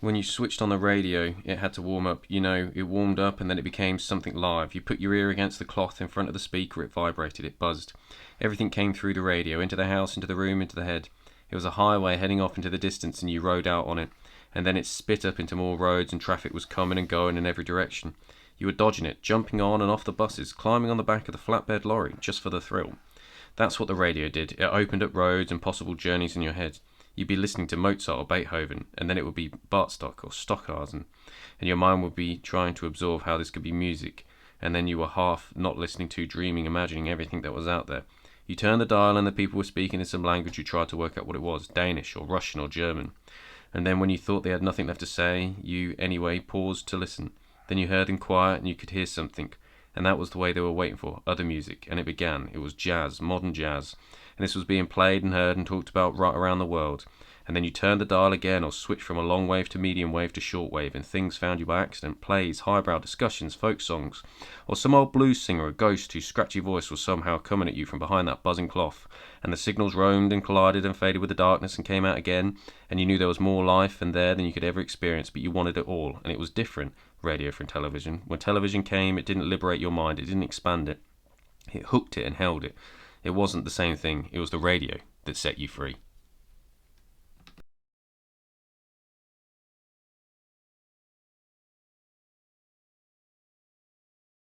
when you switched on the radio, it had to warm up. It warmed up and then it became something live. You put your ear against the cloth in front of the speaker, it vibrated, it buzzed. Everything came through the radio, into the house, into the room, into the head. It was a highway heading off into the distance and you rode out on it. And then it spit up into more roads and traffic was coming and going in every direction. You were dodging it, jumping on and off the buses, climbing on the back of the flatbed lorry, just for the thrill. That's what the radio did. It opened up roads and possible journeys in your head. You'd be listening to Mozart or Beethoven, and then it would be Bartok or Stockhausen, and your mind would be trying to absorb how this could be music, and then you were half not listening to, dreaming, imagining everything that was out there. You turned the dial and the people were speaking in some language you tried to work out what it was, Danish or Russian or German. And then when you thought they had nothing left to say, you, anyway, paused to listen. Then you heard them quiet and you could hear something, and that was the way they were waiting for, other music, and it began. It was jazz, modern jazz, and this was being played and heard and talked about right around the world. And then you turned the dial again or switched from a long wave to medium wave to short wave, and things found you by accident, plays, highbrow discussions, folk songs, or some old blues singer or ghost whose scratchy voice was somehow coming at you from behind that buzzing cloth, and the signals roamed and collided and faded with the darkness and came out again, and you knew there was more life in there than you could ever experience, but you wanted it all, and it was different, radio from television. When television came, it didn't liberate your mind, it didn't expand it. It hooked it and held it. It wasn't the same thing. It was the radio that set you free.